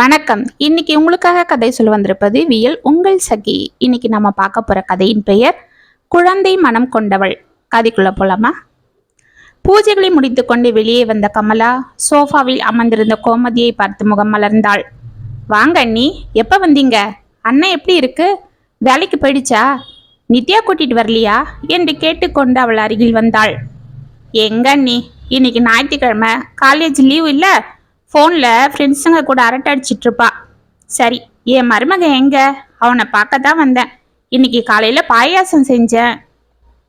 வணக்கம். இன்னைக்கு உங்களுக்காக கதை சொல்ல வந்திருப்பது வியல் உங்கள் சகி. இன்னைக்கு நம்ம பார்க்க போற கதையின் பெயர் குழந்தை மனம் கொண்டவள். கதைக்குள்ள போலாமா? பூஜைகளை முடித்துக்கொண்டு வெளியே வந்த கமலா சோஃபாவில் அமர்ந்திருந்த கோமதியை பார்த்து முகம் மலர்ந்தாள். வாங்க அண்ணி, எப்ப வந்தீங்க? அண்ணன் எப்படி இருக்கு? வேலைக்கு போயிடுச்சா? நித்யா கூட்டிட்டு வரலையா என்று கேட்டுக்கொண்டு அவள் அருகில் வந்தாள். எங்க அண்ணி, இன்னைக்கு ஞாயிற்றுக்கிழமை, காலேஜ் லீவ் இல்ல. ஃபோனில் ஃப்ரெண்ட்ஸுங்க கூட அரட்டை அடிச்சிட்டு இருப்பா. சரி, என் மருமகன் எங்க? அவனை பார்க்க தான் வந்தேன். இன்னைக்கு காலையில் பாயாசம் செஞ்சேன்.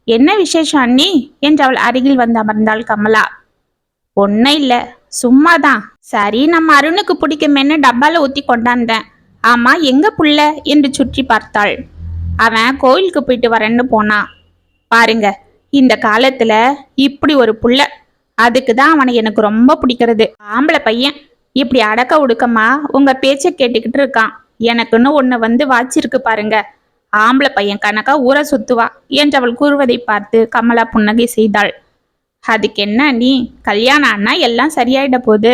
என்ன விசேஷம் அண்ணி என்று அவள் அருகில் வந்து அமர்ந்தாள் கமலா. ஒன்றும் இல்லை, சும்மாதான். சரி, நம்ம அருணுக்கு பிடிக்குமேன்னு டப்பால ஊற்றி கொண்டாந்தேன். ஆமா, எங்க புள்ள என்று சுற்றி பார்த்தாள். அவன் கோயிலுக்கு போயிட்டு வரேன்னு போனான். பாருங்க, இந்த காலத்துல இப்படி ஒரு புள்ள, அதுக்கு தான் அவனை எனக்கு ரொம்ப பிடிக்கிறது. ஆம்பளை பையன் இப்படி அடக்க ஒடுக்கமா உங்க பேச்ச கேட்டுக்கிட்டு இருக்கான். எனக்குன்னு ஒண்ணு வந்து வாச்சிருக்கு பாருங்க. ஆம்பளை பையன் கணக்கா ஊரை சுத்துவா என்று அவள் கூறுவதை பார்த்து கமலா புன்னகை செய்தாள். அதுக்கு என்ன நீ, கல்யாணம் ஆனா எல்லாம் சரியாயிட போகுது.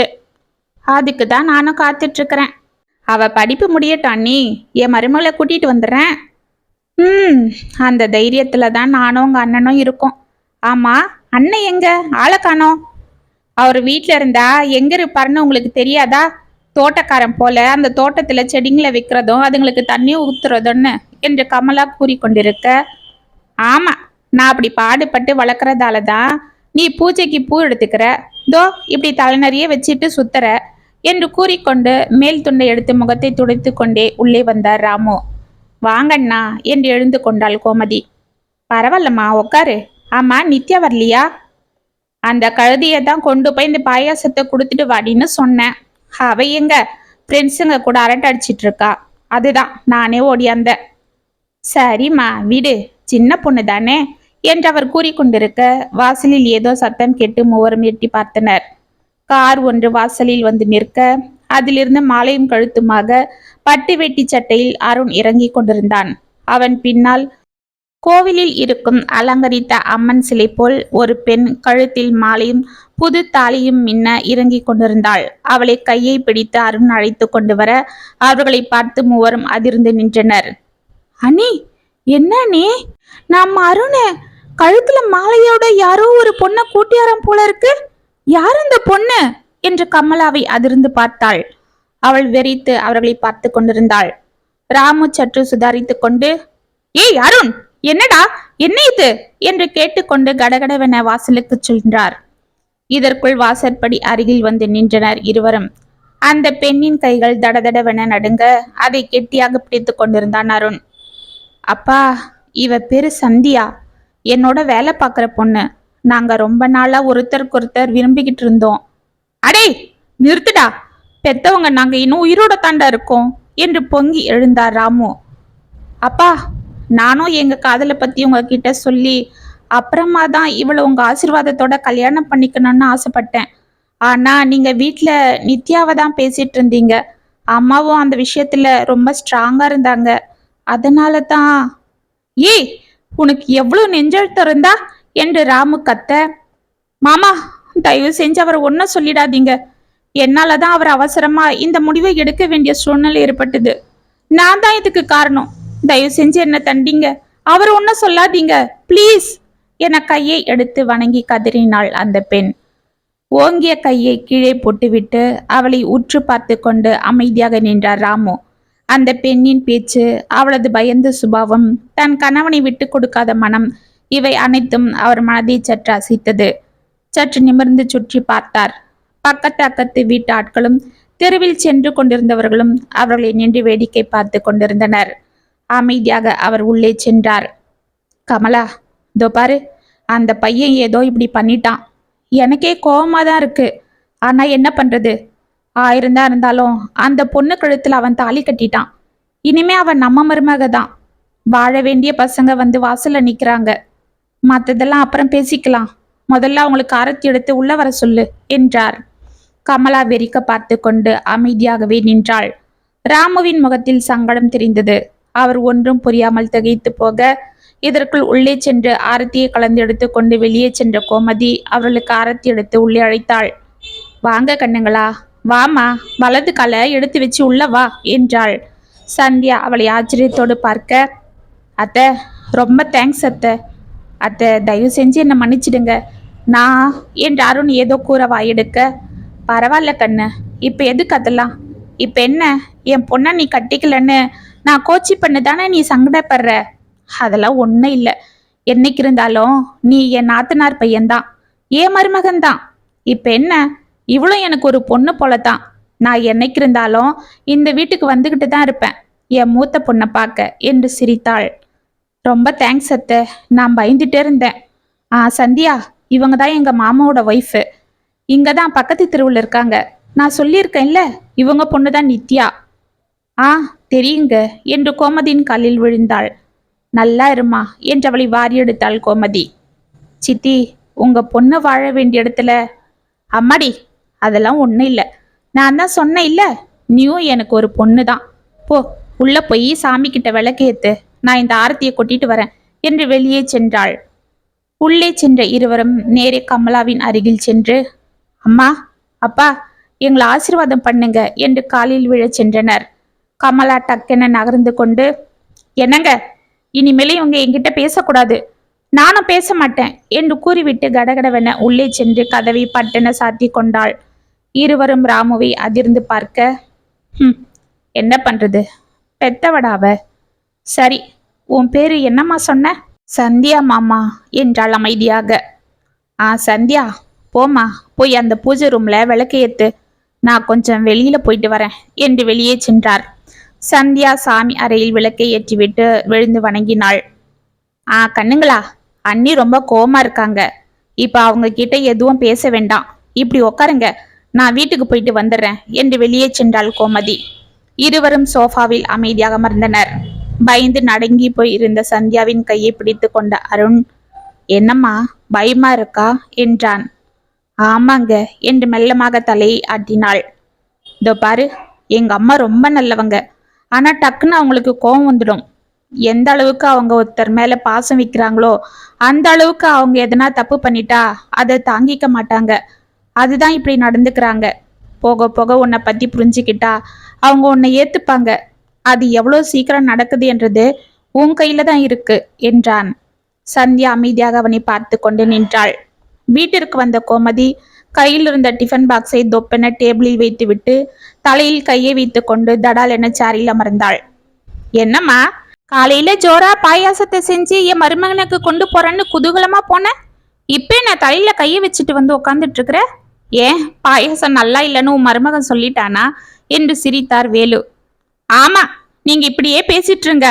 அதுக்கு தான் நானும் காத்துட்டு இருக்கிறேன். அவ படிப்பு முடியட்டும் நீ, என் மருமகளை கூட்டிட்டு வந்துடுறேன். அந்த தைரியத்துல தான் நானும் உங்க அண்ணனும் இருக்கோம். ஆமா, அண்ணன் எங்க? ஆளை காணோம். அவர் வீட்டில் இருந்தா எங்க இருப்பாருன்னு உங்களுக்கு தெரியாதா? தோட்டக்காரன் போல அந்த தோட்டத்துல செடிங்களை வைக்கிறதும் அதுங்களுக்கு தண்ணி ஊத்துறதுன்னு என்று கமலா கூறிக்கொண்டிருக்க, ஆமா, நான் அப்படி பாடுபட்டு வளர்க்கறதால தான் நீ பூஜைக்கு பூ எடுத்துக்கிற, தோ இப்படி தலைநறிய வச்சுட்டு சுத்துற என்று கூறிக்கொண்டு மேல் துண்டை எடுத்து முகத்தை துடைத்து கொண்டே உள்ளே வந்தார் ராமு. வாங்கண்ணா என்று எழுந்து கொண்டாள் கோமதி. பரவாயில்லம்மா, உக்காரு. ஆமா, நித்யா வரலையா? அந்த கழுதியை தான் கொண்டு போய் இந்த பாயாசத்தை கொடுத்துட்டு வாடின்னு சொன்னேன். அவ எங்க ஃப்ரெண்ட்ஸுங்க கூட அரட்டை அடிச்சிட்டு இருக்கா. அதுதான் நானே ஓடியாந்த. சரிம்மா விடு, சின்ன பொண்ணு தானே என்று அவர் கூறிக்கொண்டிருக்க வாசலில் ஏதோ சத்தம் கேட்டு மூவரும் எட்டி பார்த்தனர். கார் ஒன்று வாசலில் வந்து நிற்க அதிலிருந்து மாலையும் கழுத்துமாக பட்டு வெட்டி சட்டையில் அருண் இறங்கி கொண்டிருந்தான். அவன் பின்னால் கோவிலில் இருக்கும் அலங்கரித்த அம்மன் சிலை போல் ஒரு பெண் கழுத்தில் மாலையும் புது தாலியும் மின்ன இறங்கி கொண்டிருந்தாள். அவளை கையை பிடித்து அருண் அழைத்து கொண்டு வர அவர்களை பார்த்து மூவரும் அதிர்ந்து நின்றனர். அண்ணி, என்ன நீ? நம்ம அருண் கழுத்துல மாலையோட யாரோ ஒரு பொண்ணை கூட்டியாரம் போல இருக்கு. யார் அந்த பொண்ணு என்று கமலாவை அதிர்ந்து பார்த்தாள். அவள் வெறித்து அவர்களை பார்த்து கொண்டிருந்தாள். ராமு சற்று சுதாரித்து கொண்டு, ஏய் அருண், என்னடா, என்ன இது என்று கேட்டுக்கொண்டு கடகடவென வாசலுக்கு சென்றார். இதற்குள் வாசற்படி அருகில் வந்து நின்றனர் இருவரும். அந்த பெண்ணின் கைகள் தடதடவென நடுங்க அதை கெட்டியாக பிடித்து கொண்டிருந்தான் அருண். அப்பா, இவ பேரு சந்தியா, என்னோட வேலை பார்க்குற பொண்ணு. நாங்க ரொம்ப நாளா ஒருத்தருக்கொருத்தர் விரும்பிக்கிட்டு இருந்தோம். அடே நிறுத்துடா, பெத்தவங்க நாங்க இன்னும் உயிரோட தாண்டா இருக்கோம் என்று பொங்கி எழுந்தார் ராமு. அப்பா, நானும் எங்க காதலை பத்தி உங்ககிட்ட சொல்லி அப்புறமா தான் இவளை உங்க ஆசீர்வாதத்தோட கல்யாணம் பண்ணிக்கணும்னு ஆசைப்பட்டேன். ஆனா நீங்க வீட்டுல நித்யாவை தான் பேசிட்டு இருந்தீங்க. அம்மாவும் அந்த விஷயத்துல ரொம்ப ஸ்ட்ராங்கா இருந்தாங்க. அதனால தான். ஏய், உனக்கு எவ்வளவு நெஞ்செழுத்தம் இருந்தா என்று ராமு கத்த, மாமா தயவு செஞ்சு அவரை ஒன்னும் சொல்லிடாதீங்க. என்னாலதான் அவர் அவசரமா இந்த முடிவை எடுக்க வேண்டிய சூழ்நிலை ஏற்பட்டது. நான் தான் இதுக்கு காரணம். தயவு செஞ்சு என்ன தண்டிங்க, அவர் ஒன்னும் சொல்லாதீங்க பிளீஸ் என கையை எடுத்து வணங்கி கதறினாள் அந்த பெண். ஓங்கிய கையை கீழே போட்டுவிட்டு அவளை உற்று பார்த்து கொண்டு அமைதியாக நின்றார் ராமு. அந்த பெண்ணின் பேச்சு, அவளது பயந்த சுபாவம், தன் கணவனை விட்டு கொடுக்காத மனம், இவை அனைத்தும் அவர் மனதை சற்று அசைத்தது. சற்று நிமிர்ந்து சுற்றி பார்த்தார். பக்கத்து அக்கத்து வீட்டு ஆட்களும் தெருவில் சென்று கொண்டிருந்தவர்களும் அவர்களை நின்று வேடிக்கை பார்த்து கொண்டிருந்தனர். அமைதியாக அவர் உள்ளே சென்றார். கமலா, இதோ பாரு, அந்த பையன் ஏதோ இப்படி பண்ணிட்டான். எனக்கே கோபமா தான் இருக்கு. ஆனா என்ன பண்றது? 1000 தான் இருந்தாலும் அந்த பொண்ணு கழுத்துல அவன் தாலி கட்டிட்டான். இனிமே அவன் நம்ம மருமக தான். வாழ வேண்டிய பசங்க வந்து வாசல்ல நிக்கிறாங்க. மற்றதெல்லாம் அப்புறம் பேசிக்கலாம். முதல்ல அவங்களுக்கு ஆரத்தி எடுத்து உள்ள வர சொல்லு என்றார். கமலா வெறிக்க பார்த்து கொண்டு அமைதியாகவே நின்றாள். ராமுவின் முகத்தில் சங்கடம் தெரிந்தது. அவர் ஒன்றும் புரியாமல் திகைத்து போக, இதற்குள் உள்ளே சென்று ஆரத்தியை கலந்து எடுத்து கொண்டு வெளியே சென்ற கோமதி அவர்களுக்கு ஆரத்தி எடுத்து உள்ளே அழைத்தாள். வாங்க கண்ணுங்களா, வாமா, வலது காலை எடுத்து வச்சு உள்ள வா என்றாள். சந்தியா அவளை ஆச்சரியத்தோடு பார்க்க, அத்தை ரொம்ப தேங்க்ஸ் அத்தை. அத்தை தயவு செஞ்சு என்னை மன்னிச்சிடுங்க. நான் என்று அருண் ஏதோ கூற வாயெடுக்க, பரவாயில்ல கண்ணு, இப்போ எதுக்கு அதெல்லாம்? இப்போ என்ன, என் பொண்ணை நீ கட்டிக்கலன்னு நான் கோச்சி பண்ணு தானே நீ சங்கடப்படுற? அதெல்லாம் ஒன்றும் இல்லை. என்னைக்கு இருந்தாலும் நீ என் நாத்தனார் பையன்தான், ஏன் மருமகன்தான். இப்போ என்ன, இவ்வளோ எனக்கு ஒரு பொண்ணு போலதான். நான் என்னைக்கு இருந்தாலும் இந்த வீட்டுக்கு வந்துக்கிட்டு தான் இருப்பேன் என் மூத்த பொண்ணை பார்க்க என்று சிரித்தாள். ரொம்ப தேங்க்ஸ் அத்தை, நான் பயந்துட்டே இருந்தேன். சந்தியா, இவங்க தான் எங்கள் மாமாவோட ஒய்ஃபு. இங்கே தான் பக்கத்து தெருவில் இருக்காங்க. நான் சொல்லியிருக்கேன்ல, இவங்க பொண்ணு தான் நித்யா. தெரியுங்க என்று கோமதியின் காலில் விழுந்தாள். நல்லா இருமா என்று அவளை வாரி எடுத்தாள் கோமதி. சித்தி, உங்கள் பொண்ணு வாழ வேண்டிய இடத்துல. அம்மாடி, அதெல்லாம் ஒன்றும் இல்லை. நான் தான் சொன்னேன் இல்லை, நீயும் எனக்கு ஒரு பொண்ணு தான். போ, உள்ளே போய் சாமி கிட்ட விளக்கேத்து, நான் இந்த ஆரத்தியை கொட்டிட்டு வரேன் என்று வெளியே சென்றாள். உள்ளே சென்ற இருவரும் நேரே கமலாவின் அருகில் சென்று, அம்மா, அப்பா, எங்களை ஆசீர்வாதம் பண்ணுங்க என்று காலில் விழச் சென்றனர். கமலா டக்கென நகர்ந்து கொண்டு, என்னங்க, இனிமேலே இவங்க என்கிட்ட பேசக்கூடாது, நானும் பேச மாட்டேன் என்று கூறிவிட்டு கடகடவென உள்ளே சென்று கதவை பட்டென சாத்தி கொண்டாள். இருவரும் ராமுவை அதிர்ந்து பார்க்க, என்ன பண்றது, பெத்தவடாவ. சரி, உன் பேரு என்னம்மா சொன்ன? சந்தியா மாமா என்றாள் அமைதியாக. சந்தியா, போமா, போய் அந்த பூஜை ரூம்ல விளக்கு ஏத்து, நான் கொஞ்சம் வெளியில போயிட்டு வரேன் என்று வெளியே சென்றார். சந்தியா சாமி அறையில் விளக்கை ஏற்றிவிட்டு விழுந்து வணங்கினாள். கண்ணுங்களா, அண்ணி ரொம்ப கோவமா இருக்காங்க. இப்ப அவங்க கிட்ட எதுவும் பேச வேண்டாம், இப்படி உக்காருங்க, நான் வீட்டுக்கு போயிட்டு வந்துடுறேன் என்று வெளியே சென்றாள் கோமதி. இருவரும் சோஃபாவில் அமைதியாக அமர்ந்தனர். பயந்து நடுங்கி போய் இருந்த சந்தியாவின் கையை பிடித்து கொண்ட அருண், என்னம்மா, பயமா இருக்கா என்றான். ஆமாங்க என்று மெல்லமாக தலையை ஆட்டினாள். இதோ பாரு, எங்க அம்மா ரொம்ப நல்லவங்க, ஆனா டக்குன்னு அவங்களுக்கு கோபம் வந்துடும். எந்த அளவுக்கு அவங்க ஒருத்தர் மேல பாசம் வைக்கிறாங்களோ அந்த அளவுக்கு அவங்க எதனா தப்பு பண்ணிட்டா அதை தாங்கிக்க மாட்டாங்க. அதுதான் இப்படி நடந்துக்கிறாங்க. போக போக உன்னை பத்தி புரிஞ்சுக்கிட்டா அவங்க உன்னை ஏத்துப்பாங்க. அது எவ்வளவு சீக்கிரம் நடக்குது என்றது உன் கையில தான் இருக்கு என்றான். சந்தியா அமைதியாக அவனை பார்த்து கொண்டு நின்றாள். வீட்டிற்கு வந்த கோமதி கையில் இருந்த டிஃபன் பாக்ஸை தொப்பென டேபிளில் வைத்து விட்டு தலையில் கையை வைத்து கொண்டு தடால் என சேரில் அமர்ந்தாள். என்னம்மா, காலையில ஜோரா பாயாசத்தை செஞ்சு என் மருமகனுக்கு கொண்டு போறேன்னு குதூகலமா போனேன், இப்ப நான் தலையில கையை வச்சுட்டு வந்து உக்காந்துட்டு இருக்கிற. ஏன் பாயாசம் நல்லா இல்லைன்னு உன் மருமகன் சொல்லிட்டானா என்று சிரித்தார் வேலு. ஆமா, நீங்க இப்படியே பேசிட்டு இருங்க,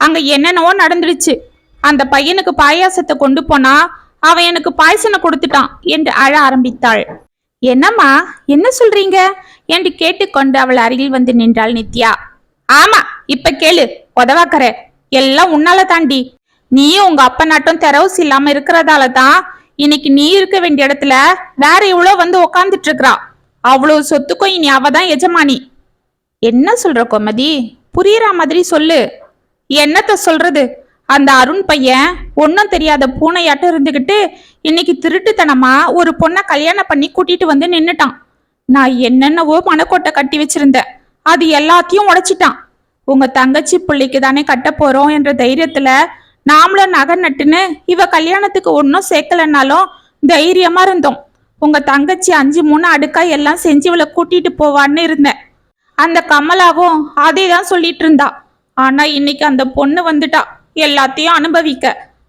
அங்க என்னென்னவோ நடந்துடுச்சு. அந்த பையனுக்கு பாயாசத்தை கொண்டு போனா அவன் எனக்கு பாயசனை கொடுத்துட்டான் என்று அழ ஆரம்பித்தாள். என்னம்மா, என்ன சொல்றீங்க என்று கேட்டுக்கொண்டு அவள் அருகில் வந்து நின்றாள் நித்யா. ஆமா, இப்ப கேளு உதவாக்கற, எல்லாம் உன்னால தாண்டி. நீயும் உங்க அப்ப நாட்டம் தெரவுஸ் இல்லாம இருக்கிறதால தான் இன்னைக்கு நீ இருக்க வேண்டிய இடத்துல வேற எவ்வளவு வந்து உக்காந்துட்டு இருக்கிறா. அவ்வளவு சொத்துக்கும் இனி அவதான் எஜமானி. என்ன சொல்ற கோமதி, புரியுற மாதிரி சொல்லு. என்னத்த சொல்றது, அந்த அருண் பையன் ஒன்னும் தெரியாத பூனையாட்டம் இருந்துகிட்டு இன்னைக்கு திருட்டுத்தனமா ஒரு பொண்ணை கல்யாணம் பண்ணி கூட்டிட்டு வந்து நின்னுட்டான். நான் என்னென்னவோ மனக்கோட்டை கட்டி வச்சிருந்தேன், அது எல்லாத்தையும் உடைச்சிட்டான். உங்க தங்கச்சி பிள்ளைக்கு தானே கட்ட போறோம் என்ற தைரியத்துல நாமளும் நகை நட்டுன்னு இவ கல்யாணத்துக்கு ஒன்னும் சேர்க்கலன்னாலும் தைரியமா இருந்தோம். உங்க தங்கச்சி 5-3 அடுக்கா எல்லாம் செஞ்சு இவளை கூட்டிட்டு போவான்னு இருந்தேன். அந்த கமலாவும் அதே தான் சொல்லிட்டு இருந்தா. ஆனா இன்னைக்கு அந்த பொண்ணு வந்துட்டா எல்லாத்தையும் அனுபவிக்க.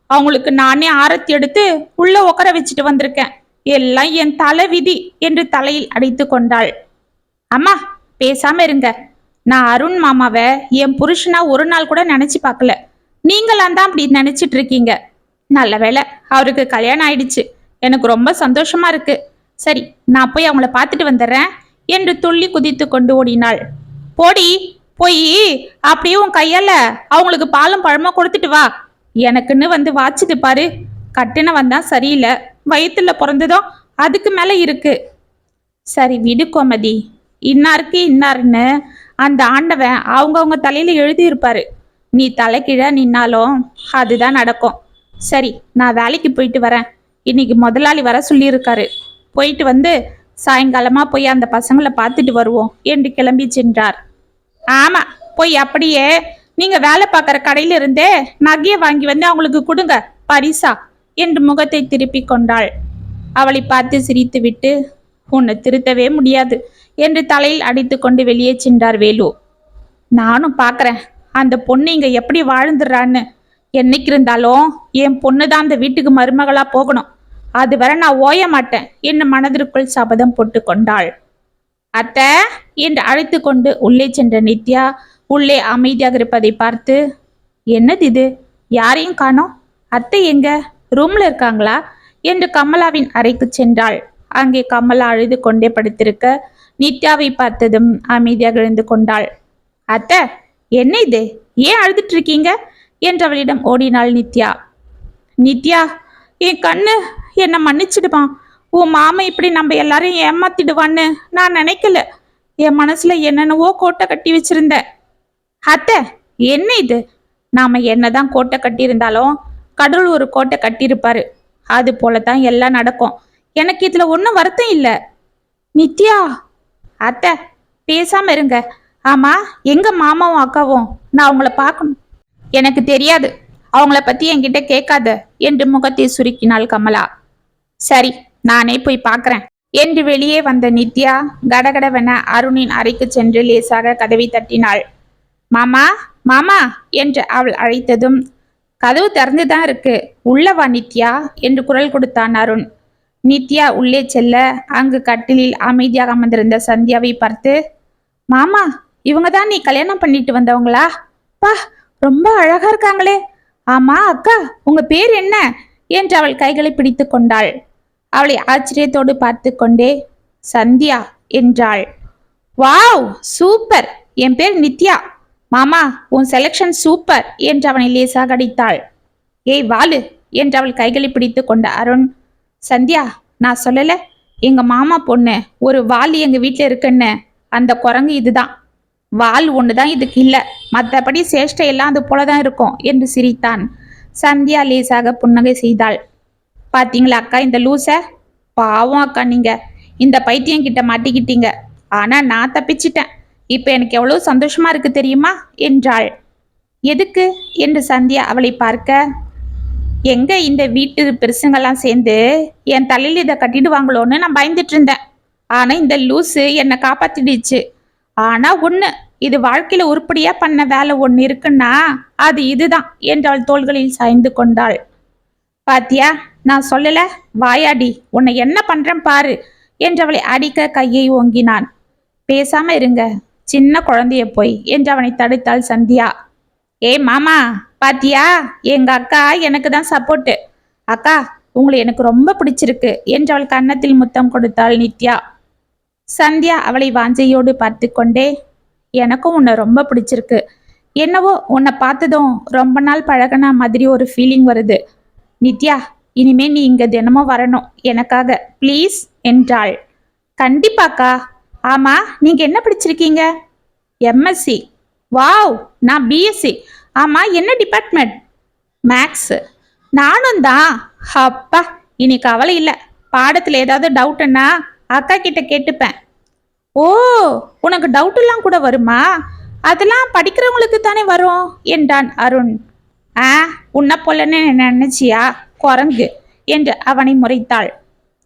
அவங்களுக்கு நானே ஆரத்தி எடுத்து உள்ள உட்கார வச்சுட்டு வந்திருக்கேன். எல்லாம் என் தலை விதி என்று தலையில் அடைத்து கொண்டாள். அம்மா, பேசாம இருங்க. நான் அருண் மாமாவை என் புருஷனா ஒரு நாள் கூட நினைச்சு பார்க்கல. நீங்களாம் தான் அப்படி நினைச்சிட்டு இருக்கீங்க. நல்ல வேலை அவருக்கு கல்யாணம் ஆயிடுச்சு, எனக்கு ரொம்ப சந்தோஷமா இருக்கு. சரி, நான் போய் அவங்கள பார்த்துட்டு வந்துடுறேன் என்று துள்ளி குதித்து கொண்டு ஓடினாள். போடி, போய் அப்படியே உன் கையால அவங்களுக்கு பாலும் பழமா கொடுத்துட்டு வா. எனக்குன்னு வந்து வாச்சுது பாரு, கட்டின வந்தா சரியில்லை, வயிற்றுல பிறந்ததும் அதுக்கு மேல இருக்கு. சரி விடு கோமதி, இன்னாருக்கு இன்னாருன்னு அந்த ஆண்டவன் அவங்கவுங்க தலையில எழுதியிருப்பாரு. நீ தலைக்கீழ நின்னாலும் அதுதான் நடக்கும். சரி, நான் வேலைக்கு போயிட்டு வரேன். இன்னைக்கு முதலாளி வர சொல்லியிருக்காரு. போயிட்டு வந்து சாயங்காலமா போய் அந்த பசங்களை பார்த்துட்டு வருவோம் என்று கிளம்பி சென்றார். ஆமா, போய் அப்படியே நீங்க வேலை பார்க்குற கடையில இருந்தே நகையை வாங்கி வந்து அவங்களுக்கு கொடுங்க பரிசா என்று முகத்தை திருப்பி கொண்டாள். அவளை பார்த்து சிரித்து விட்டு, உன்னை திருத்தவே முடியாது என்று தலையில் அடித்து கொண்டு வெளியே சென்றார் வேலு. நானும் பார்க்குறேன் அந்த பொண்ணு இங்க எப்படி வாழ்ந்துடுறான்னு. என்னைக்கு இருந்தாலும் என் பொண்ணு தான் அந்த வீட்டுக்கு மருமகளா போகணும். அது வரை நான் ஓய மாட்டேன் என்று மனதிற்குள் சபதம் போட்டு கொண்டாள். அத்தை என்று அழைத்து கொண்டு உள்ளே சென்ற நித்யா உள்ளே அமைதியாக இருப்பதை பார்த்து, என்னது இது, யாரையும் காணோம், அத்தை எங்க, ரூம்ல இருக்காங்களா என்று கமலாவின் அறைக்கு சென்றாள். அங்கே கமலா அழுது கொண்டே படுத்திருக்க நித்யாவை பார்த்ததும் அமைதியாக எழுந்து கொண்டாள். அத்தை என்ன இது, ஏன் அழுதுட்டு இருக்கீங்க என்று அவளிடம் ஓடினாள் நித்யா. நித்யா, என் கண்ணு, என்னை மன்னிச்சிடுமா. உன் மாமா இப்படி நம்ம எல்லாரையும் ஏமாத்திடுவான்னு நான் நினைக்கல. என் மனசுல என்னென்னவோ கோட்டை கட்டி வச்சிருந்தேன். அத்தை என்ன இது, நாம என்னதான் கோட்டை கட்டியிருந்தாலும் கடவுள் ஒரு கோட்டை கட்டியிருப்பாரு. அது போலதான் எல்லாம் நடக்கும். எனக்கு இதுல ஒன்றும் வருத்தம் இல்லை. நித்யா, அத்தை பேசாம இருங்க. ஆமா, எங்க மாமாவும் அக்காவும், நான் அவங்கள பார்க்கணும். எனக்கு தெரியாது, அவங்கள பத்தி என்கிட்ட கேட்காத என்று முகத்தை சுருக்கினாள் கமலா. சரி, நானே போய் பார்க்கறேன் என்று வெளியே வந்த நித்யா கடகடவென அருணின் அறைக்கு சென்று லேசாக கதவை தட்டினாள். மாமா மாமா என்று அவள் அழைத்ததும், கதவு திறந்துதான் இருக்கு, உள்ளவா நித்யா என்று குரல் கொடுத்தான் அருண். நித்யா உள்ளே செல்ல அங்கு கட்டிலில் அமைதியாக அமர்ந்திருந்த சந்தியாவை பார்த்து, மாமா இவங்க தான் நீ கல்யாணம் பண்ணிட்டு வந்தவங்களா? பா, ரொம்ப அழகா இருக்காங்களே. ஆமா அக்கா, உங்க பேர் என்ன என்று அவள் கைகளை பிடித்து கொண்டாள். அவளை ஆச்சரியத்தோடு பார்த்து கொண்டே சந்தியா என்றாள். வாவ், சூப்பர், என் பேர் நித்யா. மாமா உன் செலக்ஷன் சூப்பர் என்று அவனை லேசாக அடித்தாள். ஏய் வாலு என்று அவள் கைகளை பிடித்து கொண்ட அருண், சந்தியா நான் சொல்லல, எங்க மாமா பொண்ணு ஒரு வால் எங்க வீட்டுல இருக்குன்னு, அந்த குரங்கு இதுதான். வால் ஒண்ணுதான் இதுக்கு இல்ல, மற்றபடி சேஷ்டை எல்லாம் அது போலதான் இருக்கும் என்று சிரித்தான். சந்தியா லேசாக புன்னகை செய்தாள். பாத்தீங்களா அக்கா இந்த லூச, பாவம் அக்கா, நீங்க இந்த பைத்தியம் கிட்ட மாட்டிக்கிட்டீங்க. ஆனா நான் தப்பிச்சிட்டேன். இப்ப எனக்கு எவ்வளவு சந்தோஷமா இருக்கு தெரியுமா என்றாள். எதுக்கு என்று சந்தியா அவளை பார்க்க, எங்க இந்த வீட்டு பெருசுங்கெல்லாம் சேர்ந்து என் தலையில் இதை கட்டிடுவாங்களோன்னு நான் பயந்துட்டு இருந்தேன். ஆனா இந்த லூசு என்னை காப்பாத்திடுச்சு. ஆனா ஒண்ணு, இது வாழ்க்கையில உருப்படியா பண்ண வேலை ஒண்ணு இருக்குன்னா அது இதுதான் என்று அவள் தோள்களில் சாய்ந்து கொண்டாள். பாத்தியா, நான் சொல்லல, வாயாடி, உன்னை என்ன பண்றேன் பாரு என்று அவளை அடிக்க கையை ஓங்கினான். பேசாம இருங்க, சின்ன குழந்தைய போய் என்று அவனை தடுத்தாள் சந்தியா. ஏய் மாமா, பாத்தியா, எங்க அக்கா எனக்கு தான் சப்போர்ட்டு. அக்கா உங்களை எனக்கு ரொம்ப பிடிச்சிருக்கு என்று அவள் கன்னத்தில் முத்தம் கொடுத்தாள் நித்யா. சந்தியா அவளை வாஞ்சையோடு பார்த்து கொண்டே, எனக்கும் உன்னை ரொம்ப பிடிச்சிருக்கு. என்னவோ உன்னை பார்த்ததும் ரொம்ப நாள் பழகின மாதிரி ஒரு ஃபீலிங் வருது. நித்யா, இனிமே நீ இங்க தினமும் வரணும் எனக்காக ப்ளீஸ் என்றாள். கண்டிப்பாக்கா. ஆமா, நீங்க என்ன படிச்சிருக்கீங்க? எம்எஸ்சி. வாவ், நான் பிஎஸ்சி. ஆமா, என்ன டிபார்ட்மெண்ட்? மேக்ஸ். நானும் தான். அப்பா, இனி கவலை இல்லை. பாடத்தில் ஏதாவது டவுட்டுன்னா அக்கா கிட்ட கேட்டுப்பேன். ஓ, உனக்கு டவுட் எல்லாம் கூட வருமா? அதெல்லாம் படிக்கிறவங்களுக்கு தானே வரும் என்றான் அருண். உன்னை போலன்னு நினைச்சியா குரங்கு என்று அவனை முறைத்தாள்.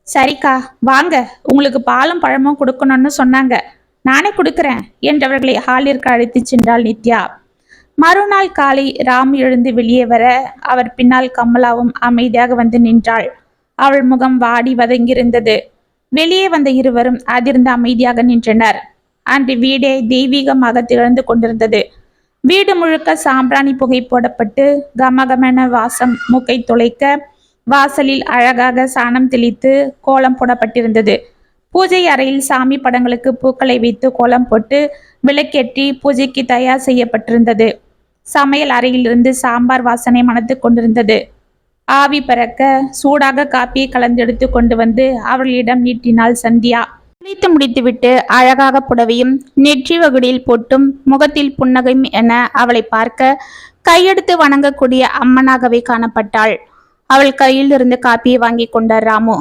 சரிக்கா வாங்க, உங்களுக்கு பாலும் பழமும் கொடுக்கணும்னு சொன்னாங்க, நானே கொடுக்குறேன் என்றவர்களை ஹாலிற்கு அழைத்து சென்றாள் நித்யா. மறுநாள் காலை ராம் எழுந்து வெளியே வர அவர் பின்னால் கமலாவும் அமைதியாக வந்து நின்றாள். அவள் முகம் வாடி வதங்கியிருந்தது. வெளியே வந்த இருவரும் அதிர்ந்து அமைதியாக நின்றனர். அன்று வீடே தெய்வீகமாக திகழ்ந்து கொண்டிருந்தது. வீடு முழுக்க சாம்பிராணி புகை போடப்பட்டு கமகமென வாசம் மூக்கை துளைக்க வாசலில் அழகாக சாணம் தெளித்து கோலம் போடப்பட்டிருந்தது. பூஜை அறையில் சாமி படங்களுக்கு பூக்களை வைத்து கோலம் போட்டு விளக்கேற்றி பூஜைக்கு தயார் செய்யப்பட்டிருந்தது. சமையல் அறையிலிருந்து சாம்பார் வாசனை மணத்து கொண்டிருந்தது. ஆவி பறக்க சூடாக காப்பியை கலந்தெடுத்து கொண்டு வந்து அவர்களிடம் நீட்டினாள் சந்தியா. குளித்து முடித்துவிட்டு அழகாக புடவையும் நெற்றி வகுடியில் போட்டும் முகத்தில் புன்னகையும் என அவளை பார்க்க கையெடுத்து வணங்கக்கூடிய அம்மனாகவே காணப்பட்டாள். அவள் கையில் இருந்து காப்பியை வாங்கி கொண்டார் ராமு.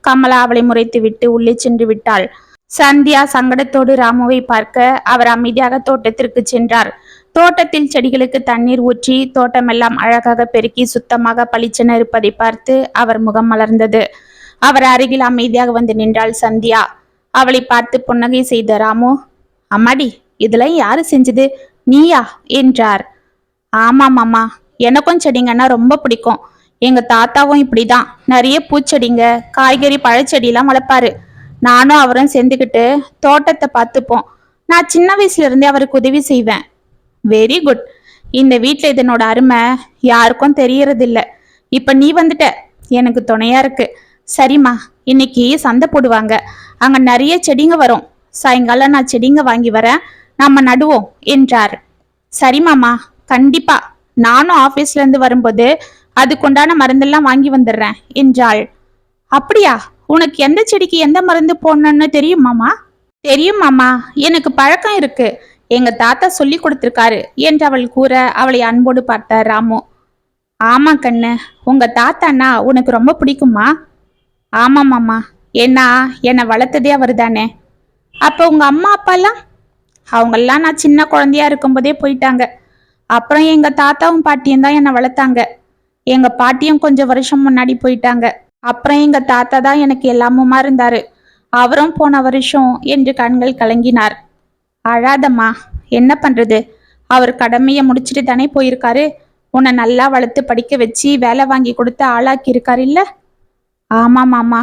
கமலா அவளை முறைத்து விட்டு உள்ளே சென்று விட்டாள். சந்தியா சங்கடத்தோடு ராமுவை பார்க்க அவர் அமைதியாக தோட்டத்திற்கு சென்றார். தோட்டத்தில் செடிகளுக்கு தண்ணீர் ஊற்றி தோட்டமெல்லாம் அழகாக பெருக்கி சுத்தமாக பளிச்சென இருப்பதை பார்த்து அவர் முகம் மலர்ந்தது. அவர் அருகில் அமைதியாக வந்து நின்றாள் சந்தியா. அவளை பார்த்து புன்னகை செய்த ராமு, அம்மாடி, இதெல்லாம் யாரு செஞ்சது, நீயா என்றார். ஆமாம் மாமா, எனக்கும் செடிங்கன்னா ரொம்ப பிடிக்கும். எங்க தாத்தாவும் இப்படிதான் நிறைய பூச்செடிங்க, காய்கறி, பழச்செடியெல்லாம் வளர்ப்பாரு. நானும் அவரும் சேர்ந்துக்கிட்டு தோட்டத்தை பார்த்துப்போம். நான் சின்ன வயசுல இருந்தே அவருக்கு உதவி செய்வேன். Very good. இந்த வீட்டுல இதனோட அருமை யாருக்கும் தெரியறதில்ல. இப்ப நீ வந்துட்ட, எனக்கு துணையா இருக்கு. சரிம்மா, இன்னைக்கு சந்தை போடுவாங்க, அங்க நிறைய செடிங்க வரும். சாயங்காலம் நான் செடிங்க வாங்கி வரேன், நம்ம நடுவோம் என்றார். சரிமாமா, கண்டிப்பா. நானும் ஆபீஸ்ல இருந்து வரும்போது அதுக்குண்டான மருந்தெல்லாம் வாங்கி வந்துடுறேன் என்றாள். அப்படியா? உனக்கு எந்த செடிக்கு எந்த மருந்து போடணும்னு தெரியுமாமா? தெரியும் மாமா, எனக்கு பழக்கம் இருக்கு. எங்க தாத்தா சொல்லி கொடுத்திருக்காரு என்று அவள் கூற அவளை அன்போடு பார்த்தார் ராமு. ஆமா கண்ணு, உங்க தாத்தான்னா உனக்கு ரொம்ப பிடிக்குமா? ஆமா மாமா, ஏன்னா என்னை வளர்த்ததே அவர் தானே. அப்ப உங்க அம்மா அப்பாலாம்? அவங்கெல்லாம் நான் சின்ன குழந்தையா இருக்கும்போதே போயிட்டாங்க. அப்புறம் எங்க தாத்தாவும் பாட்டியும் தான் என்னை வளர்த்தாங்க. எங்க பாட்டியும் கொஞ்சம் வருஷம் முன்னாடி போயிட்டாங்க. அப்புறம் எங்க தாத்தா தான் எனக்கு எல்லாமுமா இருந்தாரு. அவரும் போன வருஷம் என்று கண்கள் கலங்கினார். அழாதம்மா, என்ன பண்றது, அவர் கடமையை முடிச்சுட்டு தானே போயிருக்காரு. உன்னை நல்லா வளர்த்து படிக்க வச்சு வேலை வாங்கி கொடுத்து ஆளாக்கி இருக்காரு இல்ல? ஆமாம் மாமா,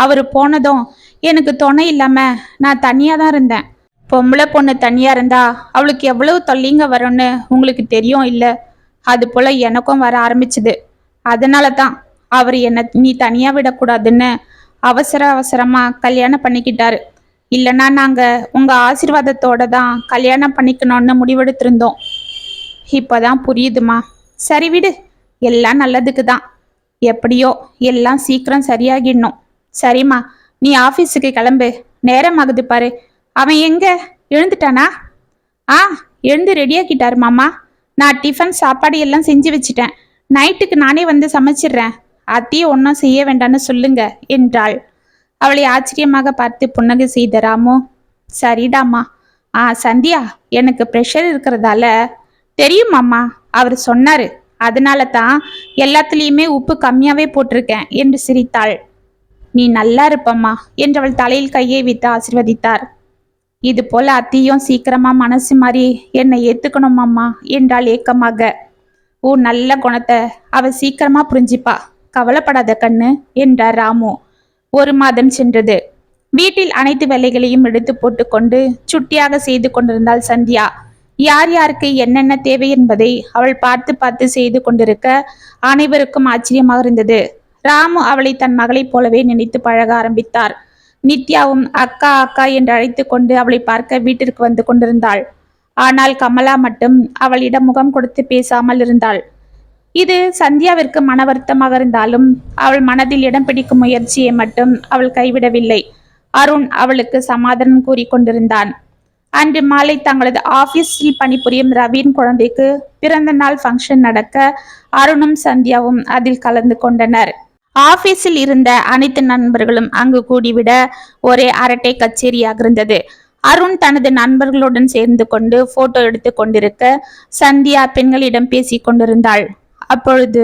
அவரு போனதும் எனக்கு துணை இல்லாம நான் தனியா தான் இருந்தேன். பொம்பளை பொண்ணு தனியா இருந்தா அவளுக்கு எவ்வளவு தொல்லைங்க வரும்னு உங்களுக்கு தெரியும் இல்ல? அது போல எனக்கும் வர ஆரம்பிச்சுது. அதனால தான் அவர் என்னை நீ தனியா விடக்கூடாதுன்னு அவசரமா கல்யாணம் பண்ணிக்கிட்டாரு. இல்லைன்னா நாங்க உங்க ஆசீர்வாதத்தோட தான் கல்யாணம் பண்ணிக்கணும்னு முடிவெடுத்திருந்தோம். இப்பதான் புரியுதுமா. சரி விடு, எல்லாம் நல்லதுக்கு தான். எப்படியோ எல்லாம் சீக்கிரம் சரியாகிடணும். சரிம்மா, நீ ஆபீஸுக்கு கிளம்பு, நேரம் ஆகுது பாரு. அவன் எங்க, எழுந்துட்டானா? எழுந்து ரெடியாக்கிட்டாரு மாமா. நான் டிஃபன் சாப்பாடு எல்லாம் செஞ்சு வச்சிட்டேன். நைட்டுக்கு நானே வந்து சமைச்சிடுறேன். அத்தையும் ஒன்றும் செய்ய வேண்டான்னு சொல்லுங்க என்றாள். அவளை ஆச்சரியமாக பார்த்து புன்னகை செய்த ராமு, சரிடாமா. சந்தியா, எனக்கு ப்ரெஷர் இருக்கிறதால. தெரியும் மாமா, அவர் சொன்னாரு. அதனால தான் எல்லாத்துலேயுமே உப்பு கம்மியாவே போட்டிருக்கேன் என்று சிரித்தாள். நீ நல்லா இருப்பம்மா என்றவள் தலையில் கையை வைத்து ஆசிர்வதித்தார். இது போல அத்தையும் சீக்கிரமா மனசு மாறி என்னை ஏத்துக்கணும் அம்மா என்றாள் ஏக்கமாக. நல்ல குணத்தை அவ சீக்கிரமா புரிஞ்சிப்பா, கவலைப்படாத கண்ணு என்றார் ராமு. 1 மாதம் சென்றது. வீட்டில் அனைத்து வேலைகளையும் எடுத்து போட்டுக்கொண்டு சுட்டியாக செய்து கொண்டிருந்தாள் சந்தியா. யார் யாருக்கு என்னென்ன தேவை என்பதை அவள் பார்த்து பார்த்து செய்து கொண்டிருக்க அனைவருக்கும் ஆச்சரியமாக இருந்தது. ராமு அவளை தன் மகளைப் போலவே நினைத்து பழக ஆரம்பித்தார். நித்யாவும் அக்கா அக்கா என்று அழைத்து கொண்டு அவளை பார்க்க வீட்டிற்கு வந்து கொண்டிருந்தாள். ஆனால் கமலா மட்டும் அவளிடம் முகம் கொடுத்து பேசாமல் இருந்தாள். இது சந்தியாவிற்கு மன வருத்தமாக இருந்தாலும் அவள் மனதில் இடம் பிடிக்கும் முயற்சியை மட்டும் அவள் கைவிடவில்லை. அருண் அவளுக்கு சமாதானம் கூறி கொண்டிருந்தான். அன்று மாலை தங்களது ஆபீஸில் பணிபுரியும் ரவியின் குழந்தைக்கு பிறந்த நாள் ஃபங்க்ஷன் நடக்க அருணும் சந்தியாவும் அதில் கலந்து கொண்டனர். ஆபீஸில் இருந்த அனைத்து நண்பர்களும் அங்கு கூடிவிட ஒரே அரட்டை கச்சேரியாக இருந்தது. அருண் தனது நண்பர்களுடன் சேர்ந்து கொண்டு போட்டோ எடுத்து கொண்டிருக்க சந்தியா பெண்களிடம் பேசி கொண்டிருந்தாள். அப்பொழுது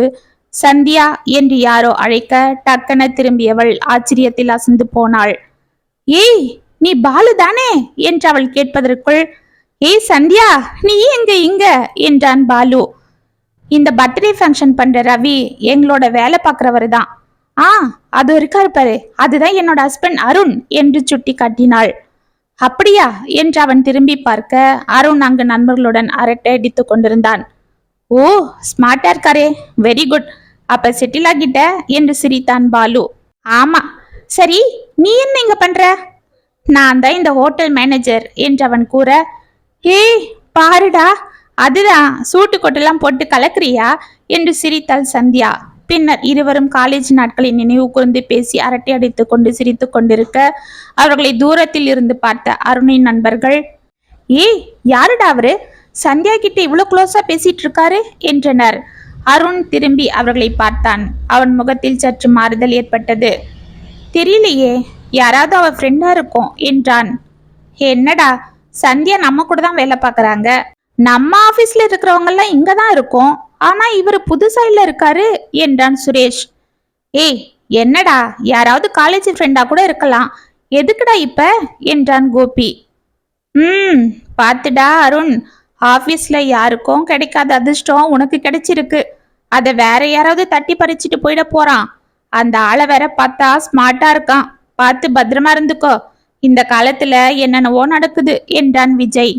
சந்தியா என்று யாரோ அழைக்க டக்கென திரும்பியவள் ஆச்சரியத்தில் அசந்து போனாள். ஏய், நீ பாலு தானே என்று அவள் கேட்பதற்குள், ஏய் சந்தியா, நீ எங்க இங்க என்றான் பாலு. இந்த பர்த்டே ஃபங்க்ஷன் பண்ற ரவி எங்களோட வேலை பார்க்கிறவர் தான். அது இருக்காரு பாரு, அதுதான் என்னோட ஹஸ்பண்ட் அருண் என்று சுட்டி காட்டினாள். அப்படியா என்று அவன் திரும்பி பார்க்க அருண் அங்கு நண்பர்களுடன் அரட்டை அடித்து கொண்டிருந்தான். ஓ, ஸ்மார்ட்டா இருக்காரே, வெரி குட். அப்ப செட்டில் ஆகிட்ட என்று சிரித்தான் பாலு. ஆமா. சரி, நீ என்ன இங்க பண்ற? நான் தான் இந்த ஹோட்டல் மேனேஜர் என்று அவன் கூற, ஏய் பாருடா, அதுதான் சூட்டு கொட்டெல்லாம் போட்டு கலக்குறியா என்று சிரித்தாள் சந்தியா. பின்னர் இருவரும் காலேஜ் நாட்களின் நினைவு கூர்ந்து பேசி அரட்டை அடித்து கொண்டு சிரித்து கொண்டிருக்க அவர்களை தூரத்தில் இருந்து பார்த்த அருணின் நண்பர்கள், ஏய் யாருடா அவரு, சந்தியா கிட்ட இவ்வளவு க்ளோஸா பேசிட்டு இருக்காரு என்றனர். அருண் திரும்பி அவர்களை பார்த்தான். அவன் முகத்தில் சற்று மாறுதல் ஏற்பட்டது. தெரியலையே, யாராவது அவ ஃப்ரெண்டா இருக்கும் என்றான். என்னடா, சந்தியா நம்ம கூட தான் வேலை பார்க்கறாங்க. நம்ம ஆபீஸ்ல இருக்கிறவங்க எல்லாம் இங்க தான் இருக்கோம். ஆனா இவர் புதுசா இல்ல இருக்காரு என்றான் சுரேஷ். ஏய், என்னடா, யாராவது காலேஜ் ஃப்ரெண்டா கூட இருக்கலாம். எதுக்குடா இப்ப என்றான் கோபி. பாத்துடா அருண், ஆபீஸ்ல யாருக்கும் கிடைக்காத அதிர்ஷ்டம் உனக்கு கிடைச்சிருக்கு. அத வேற யாராவது தட்டி பறிச்சுட்டு போயிட போறான். அந்த ஆளை வேற பார்த்தா ஸ்மார்ட்டா இருக்கான். பார்த்து பத்திரமா இருந்துக்கோ. இந்த காலத்துல என்னென்னவோ நடக்குது என்றான் விஜய்.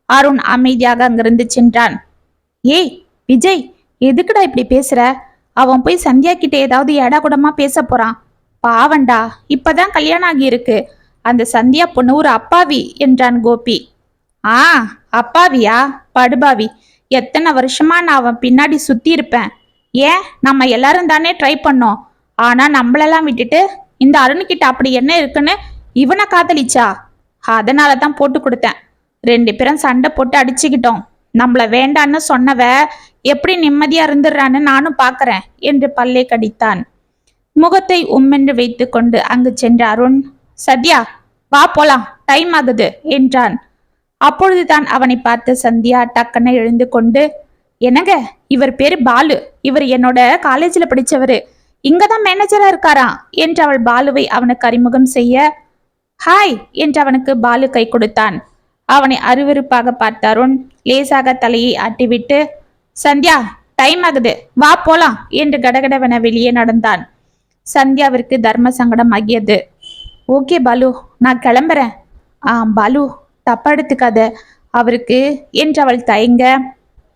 அருண் அமைதியாக அங்கிருந்து சென்றான். ஏய் விஜய், எதுக்குடா இப்படி பேசுற? அவன் போய் சந்தியா கிட்ட ஏதாவது ஏடா கூடமா பேச போறான். பாவண்டா, இப்பதான் கல்யாணம் ஆகி இருக்கு. அந்த சந்தியா பொண்ணு ஒரு அப்பாவி என்றான் கோபி. ஆ, அப்பாவியா? படுபாவி. எத்தனை வருஷமா நான் அவன் பின்னாடி சுத்தி இருப்பேன். ஏன், நம்ம எல்லாரும் தானே ட்ரை பண்ணோம். ஆனா நம்மளெல்லாம் விட்டுட்டு இந்த அருண்கிட்ட அப்படி என்ன இருக்குன்னு இவனை காதலிச்சா? அதனாலதான் போட்டு கொடுத்தேன். 2 பேரும் சண்டை போட்டு அடிச்சுக்கிட்டோம். நம்மள வேண்டான்னு சொன்னவ எப்படி நிம்மதியா இருந்துடுறான்னு நானும் பாக்குறேன் என்று பல்லை கடித்தான். முகத்தை உம்மென்று வைத்து கொண்டு அங்கு சென்ற அருண், சத்யா வா போலாம், டைம் ஆகுது என்றான். அப்பொழுதுதான் அவனை பார்த்த சந்தியா டக்குன்னு எழுந்து கொண்டு, என்னங்க, இவர் பேரு பாலு. இவர் என்னோட காலேஜ்ல படிச்சவரு. இங்கதான் மேனேஜரா இருக்காராம் என்று அவள் பாலுவை அவனுக்கு அறிமுகம் செய்ய, ஹாய் என்று அவனுக்கு பாலு கை கொடுத்தான். அவனை அருவருப்பாக பார்த்த அருண் லேசாக தலையை ஆட்டிவிட்டு, சந்தியா டைம் ஆகுது, வா போலாம் என்று கடகடவென வெளியே நடந்தான். சந்தியாவிற்கு தர்ம சங்கடம் ஆகியது. ஓகே பாலு, நான் கிளம்புறேன். பாலு, தப்பா எடுத்துக்காத அவருக்கு என்று அவள் தயங்க.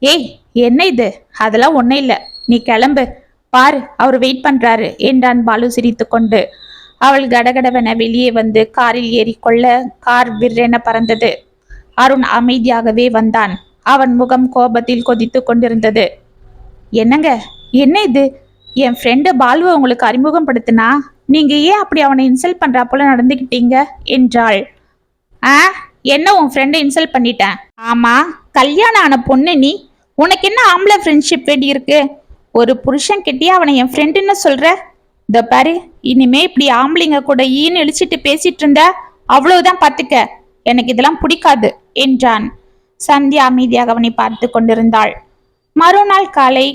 ஏய், என்ன இது? அதெல்லாம் ஒன்னும் இல்லை, நீ கிளம்பு, பாரு அவர் வெயிட் பண்றாரு என்றான் பாலு சிரித்து கொண்டு. அவள் கடகடவென வெளியே வந்து காரில் ஏறிக்கொள்ள கார் விற்றென பறந்தது. அருண் அமைதியாகவே வந்தான். அவன் முகம் கோபத்தில் கொதித்து கொண்டிருந்தது. என்னங்க, என்ன இது? என் ஃப்ரெண்டு பாலுவை உங்களுக்கு அறிமுகப்படுத்தினா நீங்க ஏன் அப்படி அவனை இன்சல்ட் பண்றா போல நடந்துக்கிட்டீங்க என்றாள். என்ன உன் ஃப்ரெண்டை இன்சல்ட் பண்ணிட்டேன்? ஆமா, கல்யாணம் ஆன பொண்ணு நீ. உனக்கு என்ன ஆம்பளை ஃப்ரெண்ட்ஷிப் வேண்டி இருக்கு? ஒரு புருஷன் கிட்டே அவனை என் ஃப்ரெண்டுன்னு சொல்ற? இந்த பாரு, இனிமே இப்படி ஆம்பளைங்க கூட ஈன்னு இழிச்சிட்டு பேசிட்டு இருந்த அவ்வளவுதான், பாத்துக்க. எனக்கு இதெல்லாம் பிடிக்காது என்றான். சந்தியா அமைதியாக அவனை பார்த்து கொண்டிருந்தாள். மறுநாள் காலை,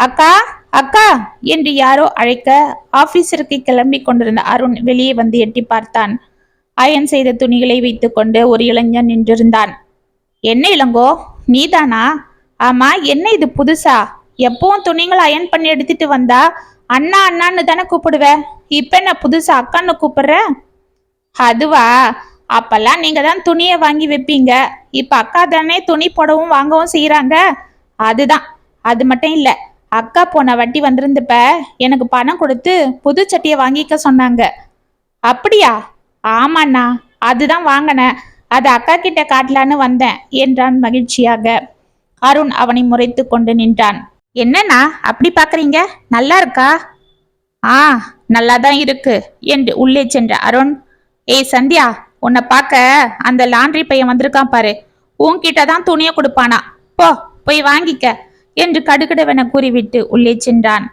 அக்கா அக்கா என்று யாரோ அழைக்க ஆபீஸிற்கு கிளம்பி கொண்டிருந்த அருண் வெளியே வந்து எட்டி பார்த்தான். அயன் செய்த துணிகளை வைத்துக்கொண்டு ஒரு இளைஞன் நின்றிருந்தான். என்ன இளங்கோ, நீதானா? ஆமா, என்ன இது புதுசா? எப்பவும் துணிகளை அயன் பண்ணி எடுத்துட்டு வந்தா அண்ணா அண்ணான்னு தானே கூப்பிடுவ. இப்ப என்ன புதுசா அக்கான்னு கூப்பிடுற? அதுவா, அப்பெல்லாம் நீங்க தான் துணியை வாங்கி வைப்பீங்க. இப்ப அக்கா தானே துணி போடவும் வாங்கவும் செய்யறாங்க. அதுதான். அது மட்டும் இல்ல, அக்கா போன வட்டி வந்திருந்தப்ப எனக்கு பணம் கொடுத்து புது சட்டியை வாங்கிக்க சொன்னாங்க. அப்படியா? ஆமாண்ணா, அதுதான் வாங்கினேன். அது அக்கா கிட்ட காட்டலான்னு வந்தேன் என்றான் மகிழ்ச்சியாக. அருண் அவனை முறைத்து கொண்டு நின்றான். என்னண்ணா அப்படி பாக்குறீங்க? நல்லா இருக்கா? நல்லாதான் இருக்கு என்று உள்ளே சென்ற அருண், ஏய் சந்தியா, உன்னை பார்க்க அந்த லாண்ட்ரி பையன் வந்திருக்கான் பாரு. உன்கிட்ட தான் துணியை கொடுப்பானா, போய் வாங்கிக்க என்று கடுகடுவென கூறிவிட்டு உள்ளே சென்றான்.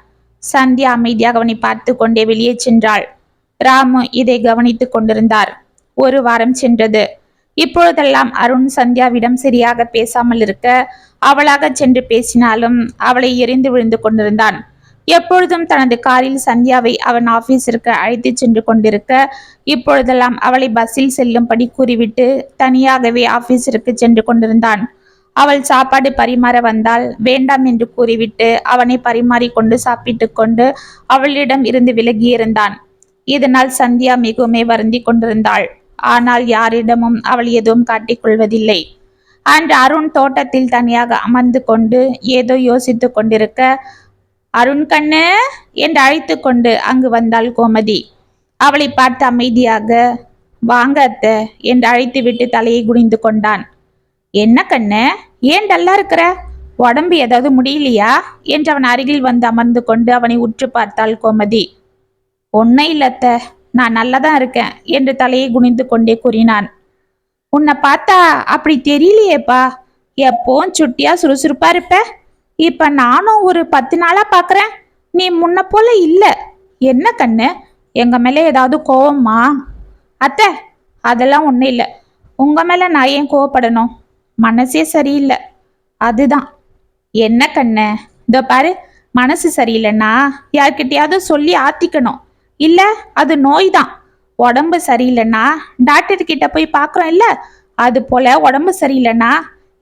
சந்தியா அமைதியாக அவனை பார்த்து கொண்டே வெளியே சென்றாள். ராமு இதை கவனித்துக் கொண்டிருந்தார். 1 வாரம் சென்றது. இப்பொழுதெல்லாம் அருண் சந்தியாவிடம் சரியாக பேசாமல் இருக்க அவளாக சென்று பேசினாலும் அவளை எரிந்து விழுந்து கொண்டிருந்தான். எப்பொழுதும் தனது காரில் சந்தியாவை அவன் ஆபீஸிற்கு அழைத்து சென்று கொண்டிருக்க இப்பொழுதெல்லாம் அவளை பஸ்ஸில் செல்லும்படி கூறிவிட்டு தனியாகவே ஆபீஸிற்கு சென்று கொண்டிருந்தான். அவள் சாப்பாடு பரிமாற வந்தால் வேண்டாம் என்று கூறிவிட்டு அவனை பரிமாறி கொண்டு சாப்பிட்டு கொண்டு அவளிடம் இருந்து விலகியிருந்தான். இதனால் சந்தியா மிகவும் வருந்தி கொண்டிருந்தாள். ஆனால் யாரிடமும் அவள் எதுவும் காட்டிக் கொள்வதில்லை. அன்று அருண் தோட்டத்தில் தனியாக அமர்ந்து கொண்டு ஏதோ யோசித்து கொண்டிருக்க, அருண் கண்ணு என்று அழைத்து கொண்டு அங்கு வந்தாள் கோமதி. அவளை பார்த்து அமைதியாக, வாங்க அத்தை என்று அழைத்து விட்டு தலையை குனிந்து கொண்டான். என்ன கண்ணு, ஏன் டல்லா இருக்கிற? உடம்பு ஏதாவது முடியலையா என்று அவன் அருகில் வந்து அமர்ந்து கொண்டு அவனை உற்று பார்த்தாள் கோமதி. ஒன்னும் இல்லத்த, நான் நல்லாதான் இருக்கேன் என்று தலையை குனிந்து கொண்டே கூறினான். உன்னை பார்த்தா அப்படி தெரியலையேப்பா. எப்பவும் சுட்டியா சுறுசுறுப்பா இருப்ப. இப்ப நானும் ஒரு 10 நாளா பாக்குறேன், நீ முன்ன போல இல்ல. என்ன கண்ணு, எங்க மேல ஏதாவது கோவமா? அத்தை, அதெல்லாம் ஒன்றும் இல்லை. உங்க மேல நான் ஏன் கோவப்படணும்? மனசே சரியில்லை, அதுதான். என்ன கண்ணு, இதோ பாரு, மனசு சரியில்லைன்னா யார்கிட்டயாவது சொல்லி ஆத்திக்கணும். இல்ல, அது நோய் தான். உடம்பு சரியில்லைன்னா டாக்டர் கிட்ட போய் பார்க்குறோம் இல்ல, அது போல உடம்பு சரியில்லைன்னா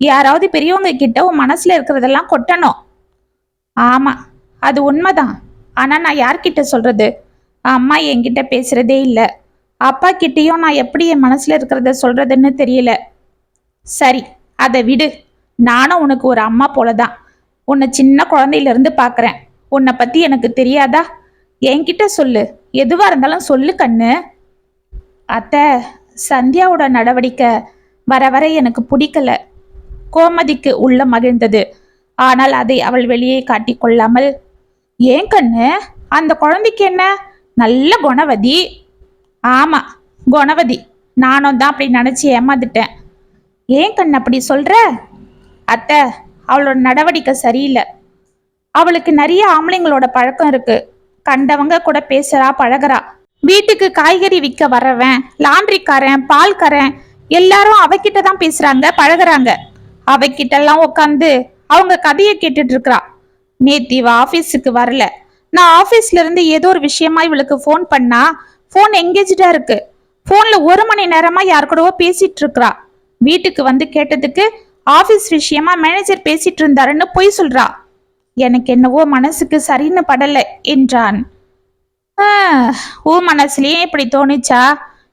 யாராவது பெரியவங்க கிட்ட உன் மனசுல இருக்கிறதெல்லாம் கொட்டணும். ஆமா, அது உண்மைதான். ஆனா நான் யார்கிட்ட சொல்றது? அம்மா என்கிட்ட பேசுறதே இல்லை. அப்பா கிட்டேயும் நான் எப்படி என் மனசுல இருக்கிறத சொல்றதுன்னு தெரியல. சரி, அதை விடு. நானும் உனக்கு ஒரு அம்மா போலதான். உன்னை சின்ன குழந்தையில இருந்து பாக்குறேன். உன்னை பத்தி எனக்கு தெரியாதா? என்கிட்ட சொல்லு, எதுவா இருந்தாலும் சொல்லு கண்ணு. அத்தை, சந்தியாவோட நடவடிக்கை வர வர எனக்கு பிடிக்கல. கோமதிக்கு உள்ள மகிழ்ந்தது. ஆனால் அதை அவள் வெளியே காட்டி கொள்ளாமல், ஏன் கண்ணு, அந்த குழந்தைக்கு என்ன? நல்ல குணவதி. ஆமா, குணவதி. நானும் தான் அப்படி நினைச்சு ஏமாந்துட்டேன். ஏன் கண்ணு அப்படி சொல்ற? அத்தை, அவளோட நடவடிக்கை சரியில்லை. அவளுக்கு நிறைய ஆம்பளைங்களோட பழக்கம் இருக்கு. கண்டவங்க கூட பேசுறா, பழகுறா. வீட்டுக்கு காய்கறி விற்க வர்றவன், லாண்ட்ரிக்காரன், பால்காரன் எல்லாரும் அவகிட்ட தான் பேசுறாங்க, பழகுறாங்க. அவகிட்ட எல்லாம் உட்காந்து அவங்க கதையை கேட்டுட்டு இருக்கிறா. நேத்து இவ ஆபீஸுக்கு வரல. நான் ஆபீஸ்ல இருந்து ஏதோ ஒரு விஷயமா இவளுக்கு போன் பண்ணா போன் எங்கேஜா இருக்கு. போன்ல 1 மணி நேரமா யார் கூடவோ பேசிட்டு இருக்கிறா. வீட்டுக்கு வந்து கேட்டதுக்கு ஆபீஸ் விஷயமா மேனேஜர் பேசிட்டு இருந்தாருன்னு பொய் சொல்றா. எனக்கு என்னவோ மனசுக்கு சரின்னு படல என்றான். உன் மனசுலயே இப்படி தோணுச்சா?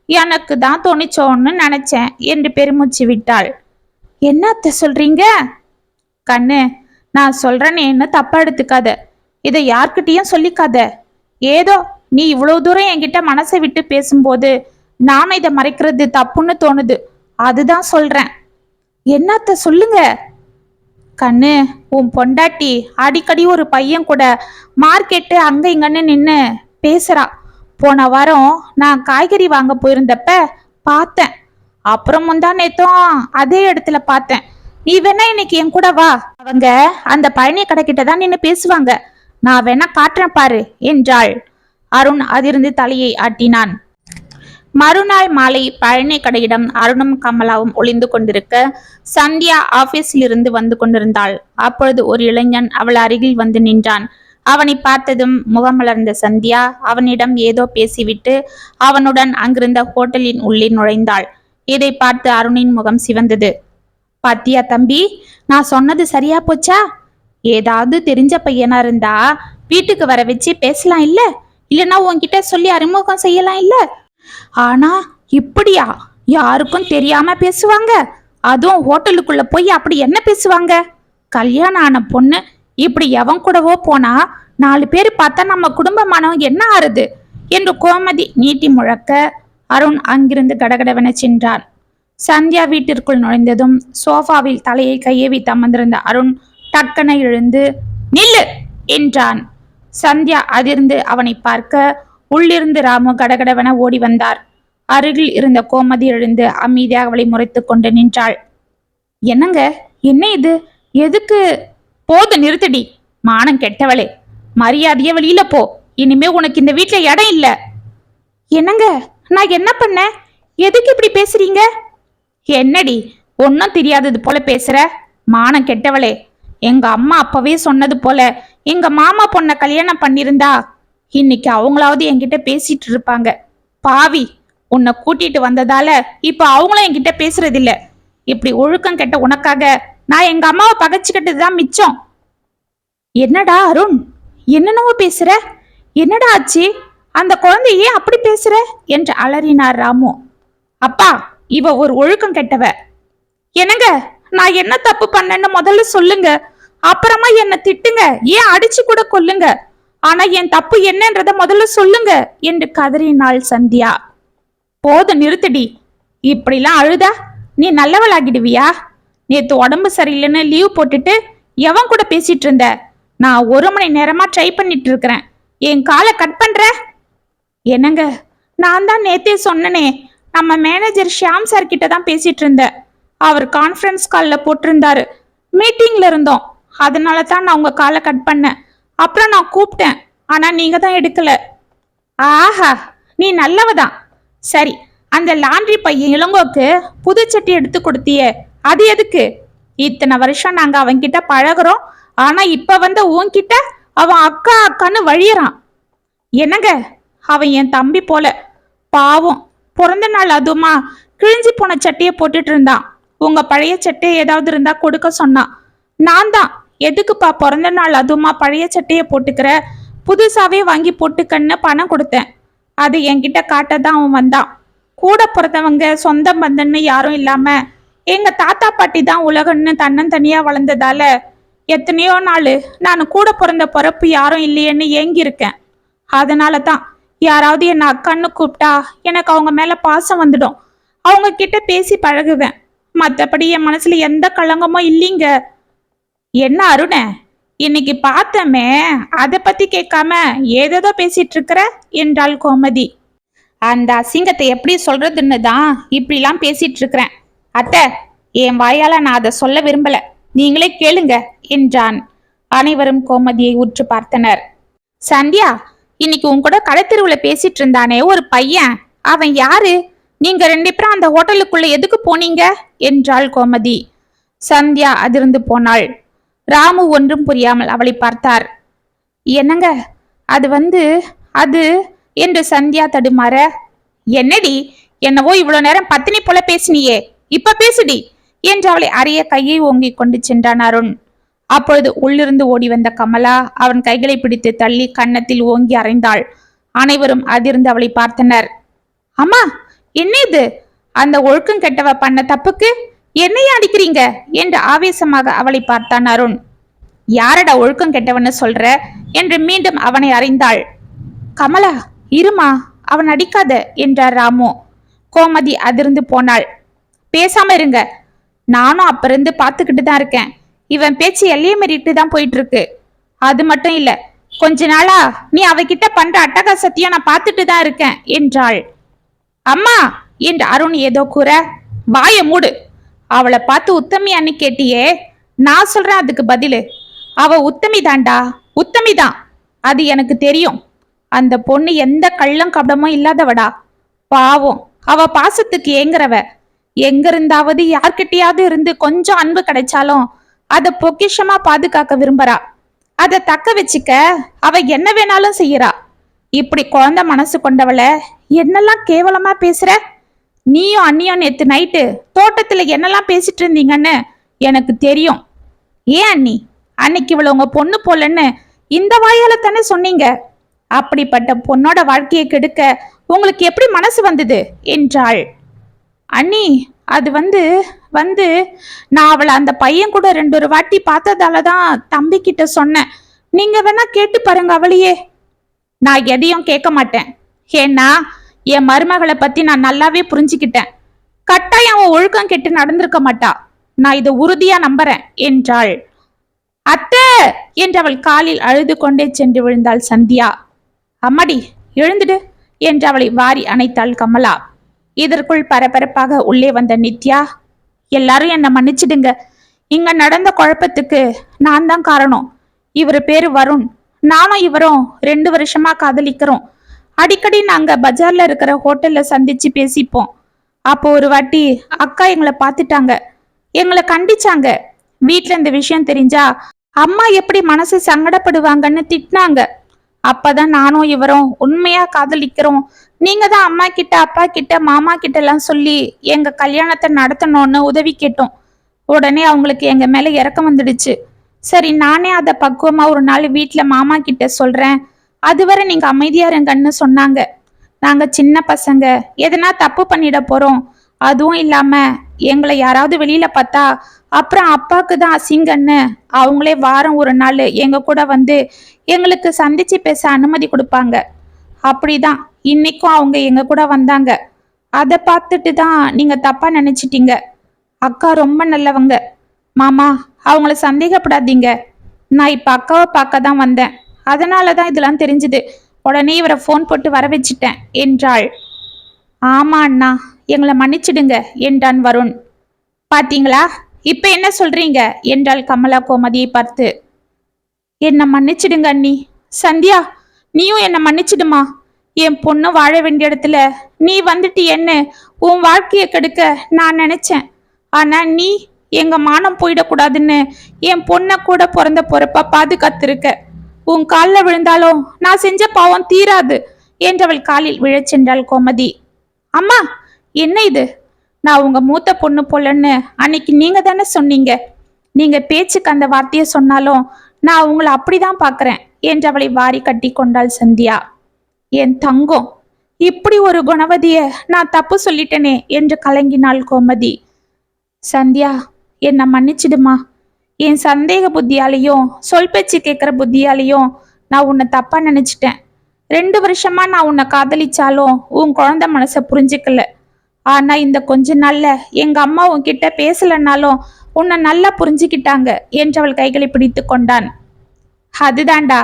எனக்கு தான் தோணிச்சோன்னு நினைச்சேன் என்று பெருமூச்சு விட்டாள். என்னத்த சொல்றீங்க? கண்ணு, நான் சொல்றேன்னு தப்பா எடுத்துக்காத. இதை யார்கிட்டயும் சொல்லிக்காத. ஏதோ நீ இவ்வளவு தூரம் என்கிட்ட மனசை விட்டு பேசும்போது நாம இதை மறைக்கிறது தப்புன்னு தோணுது, அதுதான் சொல்றேன். என்னத்த சொல்லுங்க. கண்ணு, உன் பொண்டாட்டி அடிக்கடி ஒரு பையன் கூட மார்க்கெட்டு அங்க இங்கன்னு நின்னு பேசுறா. போன வாரம் நான் காய்கறி வாங்க போயிருந்தப்ப பார்த்தேன். அப்புறம் முந்தா நேத்தும் அதே இடத்துல பார்த்தேன். நீ வேணா இன்னைக்கு என் கூட வா. அவங்க அந்த பழனி கடைக்கிட்ட தான் நின்னு பேசுவாங்க. நான் வேணா காட்டுறேன் பாரு என்றாள். அருண் அதிர்ந்து தலையை ஆட்டினான். மறுநாள் மாலை பழனி கடையிடம் அருணும் கமலாவும் ஒளிந்து கொண்டிருக்க சந்தியா ஆபீஸில் இருந்து வந்து கொண்டிருந்தாள். அப்பொழுது ஒரு இளைஞன் அவள் அருகில் வந்து நின்றான். அவனை பார்த்ததும் முகமலர்ந்த சந்தியா அவனிடம் ஏதோ பேசிவிட்டு அவனுடன் அங்கிருந்த ஹோட்டலின் உள்ளே நுழைந்தாள். இதை பார்த்து அருணின் முகம் சிவந்தது. பாத்தியா தம்பி, நான் சொன்னது சரியா போச்சா? ஏதாவது தெரிஞ்ச பையனா இருந்தா வீட்டுக்கு வர வச்சு பேசலாம் இல்ல, இல்லைன்னா உன்கிட்ட சொல்லி அறிமுகம் செய்யலாம் இல்ல. ஆனா இப்படியா யாருக்கும் தெரியாம பேசுவாங்க? அதுவும் ஹோட்டலுக்குள்ள போய் அப்படி என்ன பேசுவாங்க? கல்யாணம் ஆன பொண்ணு இப்படி எவன் கூடவோ போனா 4 பேர் பார்த்தா நம்ம குடும்பமானவன் என்ன ஆறுது என்று கோமதி நீட்டி முழக்க அருண் அங்கிருந்து கடகடவென சென்றான். சந்தியா வீட்டிற்குள் நுழைந்ததும் சோஃபாவில் தலையை கையேவி அமர்ந்திருந்த அருண் டக்கனை எழுந்து நில்லு என்றான். சந்தியா அதிர்ந்து அவனை பார்க்க உள்ளிருந்து ராமு கடகடவென ஓடி வந்தார். அருகில் இருந்த கோமதி எழுந்து அமைதியாக அவளை முறைத்து கொண்டு நின்றாள். என்னங்க, என்ன இது? எதுக்கு? போது நிறுத்தடி, மானம் கெட்டவளே. மரியாதைய வெளியில போ. இனிமே உனக்கு இந்த வீட்டுல இடம் இல்ல. என்னங்க, நான் என்ன பண்ண? எதுக்கு இப்படி பேசுறீங்க? என்னடி ஒன்னும் தெரியாதது போல பேசுற? மானம் கெட்டவளே. எங்க அம்மா அப்பவே சொன்னது போல எங்க மாமா பொண்ண கல்யாணம் பண்ணிருந்தா இன்னைக்கு அவங்களாவது என்கிட்ட பேசிட்டு இருப்பாங்க. பாவி, உன்னை கூட்டிட்டு வந்ததால இப்ப அவங்களும் என்கிட்ட பேசுறது இல்ல. இப்படி ஒழுக்கம் கெட்ட உனக்காக நான் எங்க அம்மாவை பகைச்சுக்கிட்டதுதான் மிச்சம். என்னடா அருண், என்னென்னவோ பேசுற? என்னடா ஆச்சு? அந்த குழந்தையே அப்படி பேசுற என்று அலறினார் ராமு. அப்பா, இவ ஒரு ஒழுக்கம் கெட்டவ. என்னங்க, நான் என்ன தப்பு பண்ணேன்னு முதல்ல சொல்லுங்க, அப்புறமா என்ன திட்டுங்க, ஏன் அடிச்சு கூட கொல்லுங்க. ஆனா என் தப்பு என்னன்றத முதல்ல சொல்லுங்க என்று கதறினாள் சந்தியா. போது நிறுத்தடி, இப்படிலாம் அழுதா நீ நல்லவளாகிடுவியா? நேத்து உடம்பு சரியில்லைன்னு லீவ் போட்டுட்டு எவன் கூட பேசிட்டு இருந்த? நான் 1 மணி நேரமா ட்ரை பண்ணிட்டு இருக்கிறேன். என் காலை கட் பண்ற? என்னங்க, நான் தான் நேத்தே சொன்னனே, நம்ம மேனேஜர் ஷியாம் சார் கிட்ட தான் பேசிட்டு இருந்தேன். அவர் கான்ஃபரன்ஸ் காலில் போட்டிருந்தாரு. மீட்டிங்ல இருந்தோம், அதனால தான் நான் உங்க காலை கட் பண்ணேன். அப்புறம் நான் கூப்பிட்டேன், ஆனா நீங்க தான் எடுக்கல. ஆஹா, நீ நல்லவதான். சரி, அந்த லாண்ட்ரி பையன் இளங்கோக்கு புது சட்டி எடுத்து கொடுத்தியே, அது எதுக்கு? இத்தனை வருஷம் நாங்க அவன்கிட்ட பழகுறோம். ஆனா இப்ப வந்து உன்கிட்ட அவன் அக்கா அக்கான்னு வழியறான். என்னங்க, அவன் என் தம்பி போல. பாவம், பிறந்த நாள் அதுமா கிழிஞ்சி போன சட்டையை போட்டுட்டு இருந்தான். உங்க பழைய சட்டை ஏதாவது இருந்தா கொடுக்க சொன்னான். நான் தான், எதுக்குப்பா பிறந்த நாள் அதுமா பழைய சட்டையை போட்டுக்கிற, புதுசாவே வாங்கி போட்டுக்கன்னு பணம் கொடுத்தேன். அது என்கிட்ட காட்டதான் அவன் வந்தான். கூட பிறந்தவங்க சொந்த பந்தன்னு யாரும் இல்லாம எங்க தாத்தா பாட்டி தான் உலகன்னு தன்னந்தனியா வளர்ந்ததால எத்தனையோ நாள் நான் கூட பிறந்த பிறப்பு யாரும் இல்லையேன்னு ஏங்கியிருக்கேன். அதனால தான் யாராவது என்ன அக்கான்னு கூப்பிட்டா எனக்கு அவங்க மேல பாசம் வந்துடும். அவங்க கிட்ட பேசி பழகுவேன். மற்றபடி என் மனசுல எந்த களங்கமும் இல்லைங்க. என்ன அருண, இன்னைக்கு பார்த்தமே, அதை பத்தி கேட்காம ஏதேதோ பேசிட்டு இருக்கிற என்றாள் கோமதி. அந்த அசிங்கத்தை எப்படி சொல்றதுன்னு தான் இப்படிலாம் பேசிட்டு இருக்கிறேன். அத்தை, என் வாயால நான் அதை சொல்ல விரும்பல, நீங்களே கேளுங்க என்றான். அனைவரும் கோமதியை உற்று பார்த்தனர். சந்தியா, இன்னைக்கு உன் கூட கடைத்தெருவுல பேசிட்டு இருந்தானே ஒரு பையன், அவன் யாரு? நீங்க 2 பேரும் அந்த ஹோட்டலுக்குள்ள எதுக்கு போனீங்க என்றாள் கோமதி. சந்தியா அதிர்ந்து போனாள். ராமு ஒன்றும் புரியாமல் அவளை பார்த்தார். என்னங்க, அது என்று சந்தியா தடுமாற, என்னடி, என்னவோ இவ்வளவு நேரம் பத்தினி போல பேசினியே, இப்ப பேசுடி என்று அவளை அறைய கையை ஓங்கி கொண்டு சென்றான் அருண். அப்பொழுது உள்ளிருந்து ஓடி வந்த கமலா அவன் கைகளை பிடித்து தள்ளி கன்னத்தில் ஓங்கி அறைந்தாள். அனைவரும் அதிர்ந்து அவளை பார்த்தனர். அம்மா, என்ன இது? அந்த ஒழுக்கம் கெட்டவ பண்ண தப்புக்கு என்னைய அடிக்கிறீங்க என்று ஆவேசமாக அவளை பார்த்தான் அருண். யாரடா ஒழுக்கம் கெட்டவன்னு சொல்ற என்று மீண்டும் அவனை அறைந்தாள். கமலா, இருமா, அவன் அடிக்காத என்றார் ராமு. கோமதி அதிர்ந்து போனாள். பேசாம இருங்க, நானும் அப்ப இருந்து பார்த்துக்கிட்டு தான் இருக்கேன். இவன் பேச்சு எல்லையே மீறிட்டு தான் போயிட்டு இருக்கு. அது மட்டும் இல்ல, கொஞ்ச நாளா நீ அவகிட்ட பண்ற அட்டகாசத்தையும் நான் பார்த்துட்டு தான் இருக்கேன் என்றாள். அம்மா என்று அருண் ஏதோ கூற, வாய மூடு. அவளை பார்த்து உத்தமி அண்ணி கேட்டியே, நான் சொல்றேன் அதுக்கு பதிலு. அவ உத்தமி தாண்டா, உத்தமிதான், அது எனக்கு தெரியும். அந்த பொண்ணு எந்த கள்ளம் கபடமும் இல்லாதவடா. பாவம், அவ பாசத்துக்கு ஏங்குறவ. எங்க இருந்தாவது யார்கிட்டயாவது இருந்து கொஞ்சம் அன்பு கிடைச்சாலும் அதை பொக்கிஷமா பாதுகாக்க விரும்புறா. அதை தக்க வச்சுக்க அவ என்ன வேணாலும் செய்யறா. இப்படி குழந்தை மனசு கொண்டவளை என்னெல்லாம் கேவலமா பேசுற? நீயும் அண்ணியும் நேத்து நைட்டு தோட்டத்துல என்னெல்லாம் பேசிட்டு இருந்தீங்கன்னு எனக்கு தெரியும். ஏன் அண்ணி, அன்னைக்கு இவள உங்க பொண்ணு போலன்னு இந்த வாயால தானே சொன்னீங்க. அப்படிப்பட்ட பொண்ணோட வாழ்க்கையை கெடுக்க உங்களுக்கு எப்படி மனசு வந்தது என்றாள். அண்ணி, அது வந்து நான் அவளை அந்த பையன் கூட 2 வாட்டி பார்த்ததாலதான் தம்பி கிட்ட சொன்னேன். நீங்க வேணா கேட்டு பாருங்க அவளையே. நான் எதையும் கேட்க மாட்டேன். ஏன்னா என் மருமகளை பத்தி நான் நல்லாவே புரிஞ்சுக்கிட்டேன். கட்டாயம் அவன் ஒழுக்கம் கெட்டு நடந்திருக்க மாட்டா. நான் இதை உறுதியா நம்புறேன் என்றாள். அத்தை என்று அவள் காலில் அழுது கொண்டே சென்று விழுந்தாள் சந்தியா. அம்மாடி, எழுந்துடு என்று அவளை வாரி அணைத்தாள் கமலா. இதற்குள் பரபரப்பாக உள்ளே வந்த நித்யா, எல்லாரும் என்னை மன்னிச்சிடுங்க. இங்க நடந்த குழப்பத்துக்கு நான் தான் காரணம். இவர் பேரு வருண். நானும் இவரும் 2 வருஷமா காதலிக்கிறோம். அடிக்கடி நாங்க பஜார்ல இருக்கிற ஹோட்டல்ல சந்திச்சு பேசிப்போம். அப்போ ஒரு வாட்டி அக்கா எங்களை பார்த்துட்டாங்க, எங்களை கண்டிச்சாங்க. வீட்டுல இந்த விஷயம் தெரிஞ்சா அம்மா எப்படி மனசு சங்கடப்படுவாங்கன்னு திட்டினாங்க. அப்பதான் நானும் இவரும் உண்மையா காதலிக்கிறோம், நீங்க தான் அம்மா கிட்ட அப்பா கிட்ட மாமா கிட்ட எல்லாம் சொல்லி எங்க கல்யாணத்தை நடத்தணும்னு உதவி கேட்டோம். உடனே அவங்களுக்கு எங்க மேல இறக்கம் வந்துடுச்சு. சரி, நானே அதை பக்குவமா ஒரு நாள் வீட்டுல மாமா கிட்ட சொல்றேன், அதுவரை நீங்க அமைதியா இருங்கன்னு சொன்னாங்க. நாங்க சின்ன பசங்க, எதனா தப்பு பண்ணிட போறோம். அதுவும் இல்லாம எங்களை யாராவது வெளியில பார்த்தா அப்புறம் அப்பாவுக்கு தான் அசிங்கன்னு அவங்களே வாரம் ஒரு நாள் எங்க கூட வந்து எங்களுக்கு சந்திச்சு பேச அனுமதி கொடுப்பாங்க. அப்படிதான் இன்னைக்கும் அவங்க எங்க கூட வந்தாங்க. அதை பார்த்துட்டு தான் நீங்க தப்பா நினைச்சிட்டீங்க. அக்கா ரொம்ப நல்லவங்க. மாமா, அவங்கள சந்தேகப்படாதீங்க. நான் இப்ப அக்காவை பார்க்க தான் வந்தேன், அதனாலதான் இதெல்லாம் தெரிஞ்சுது. உடனே இவரை போன் போட்டு வர வச்சிட்டேன் என்றாள். ஆமா அண்ணா, எங்களை மன்னிச்சிடுங்க என்றான் வருண். பாத்தீங்களா, இப்ப என்ன சொல்றீங்க என்றாள் கமலா கோமதியை பார்த்து. என்ன மன்னிச்சிடுங்க அண்ணி. சந்தியா, நீயும் என்ன மன்னிச்சிடுமா. என் பொண்ணு வாழ வேண்டிய இடத்துல நீ வந்துட்டு என்ன உன் வாழ்க்கைய கெடுக்க நான் நினைச்சேன். ஆனா நீ எங்க மானம் போயிடக்கூடாதுன்னு என் பொண்ண கூட பிறந்த பொறப்பா பாதுகாத்திருக்க. உன் காலில் விழுந்தாலும் நான் செஞ்ச பாவம் தீராது என்றவள் காலில் விழச் சென்றாள் கோமதி. அம்மா, என்ன இது? நான் உங்க மூத்த பொண்ணு போலன்னு அன்னைக்கு நீங்க தானே சொன்னீங்க. நீங்க பேச்சுக்கு அந்த வார்த்தையை சொன்னாலும் நான் உங்களை அப்படிதான் பாக்குறேன் என்றவளை வாரி கட்டி கொண்டாள் சந்தியா. என் தங்கம், இப்படி ஒரு குணவதிய நான் தப்பு சொல்லிட்டேனே என்று கலங்கினாள் கோமதி. சந்தியா, என்னை மன்னிச்சிடுமா. என் சந்தேக புத்தியாலையும் சொல் பேச்சு கேட்குற புத்தியாலையும் நான் உன்னை தப்பா நினைச்சிட்டேன். 2 வருஷமா நான் உன்னை காதலிச்சாலும் உன் குழந்தை மனசை புரிஞ்சுக்கல. ஆனா இந்த கொஞ்ச நாள்ல எங்க அம்மா உன்கிட்ட பேசலன்னாலும் உன்னை நல்லா புரிஞ்சுக்கிட்டாங்க என்றவள் கைகளை பிடித்து கொண்டான். அதுதான்டா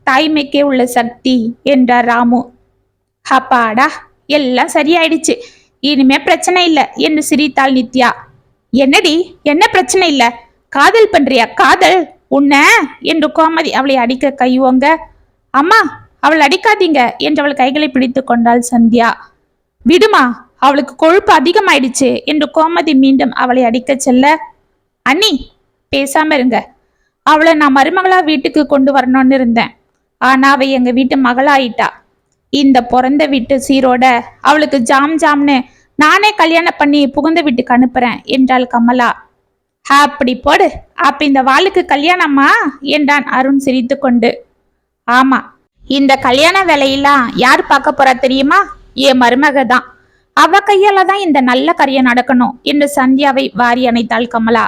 தாய்மைக்கே உள்ள சக்தி என்றார் ராமு. அப்பாடா, எல்லாம் சரியாயிடுச்சு, இனிமே பிரச்சனை இல்லை என்று சிரித்தாள் நித்யா. என்னடி, என்ன பிரச்சனை இல்ல? காதல் பண்றியா? காதல் உன்ன என்று கோமதி அவளை அடிக்க கையோங்க. அம்மா, அவள் அடிக்காதீங்க என்றவள் கைகளை பிடித்து கொண்டாள் சந்தியா. விடுமா, அவளுக்கு கொழுப்பு அதிகமாயிடுச்சு என்று கோமதி மீண்டும் அவளை அடிக்க செல்ல, அண்ணி பேசாம இருங்க. அவளை நான் மருமகளா வீட்டுக்கு கொண்டு வரணும்னு இருந்தேன். ஆனா அவ எங்க வீட்டு மகளாயிட்டா. இந்த பிறந்த வீட்டு சீரோட அவளுக்கு ஜாம் ஜாம்னு நானே கல்யாணம் பண்ணி புகுந்த வீட்டுக்கு அனுப்புறேன் என்றாள் கமலா. அப்படி போடு, அப்ப இந்த வாளுக்கு கல்யாணமா என்றான் அருண் சிரித்து கொண்டு. ஆமா, இந்த கல்யாண வேலையெல்லாம் யார் பார்க்க போறா தெரியுமா? என் மருமக தான். அவ கையால தான் இந்த நல்ல காரியம் நடக்கணும் என்று சந்தியாவை வாரி அணைத்தாள் கமலா.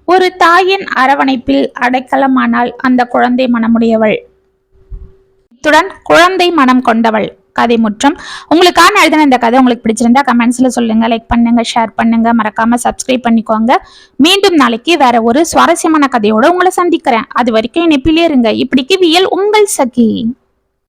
ஒரு தாயின் அரவணைப்பில் அடைக்கலமானாள் அந்த குழந்தை மனமுடையவள். இத்துடன் குழந்தை மனம் கொண்டவள் கதை முற்றும். உங்களுக்கான எழுதின இந்த கதை உங்களுக்கு பிடிச்சிருந்தா கமெண்ட்ஸ்ல சொல்லுங்க, லைக் பண்ணுங்க, ஷேர் பண்ணுங்க, மறக்காம சப்ஸ்கிரைப் பண்ணிக்கோங்க. மீண்டும் நாளைக்கு வேற ஒரு சுவாரஸ்யமான கதையோட உங்களை சந்திக்கிறேன். அது வரைக்கும் நெப்பிலே இருங்க. இப்படிக்கு வியல் உங்கள் சகி.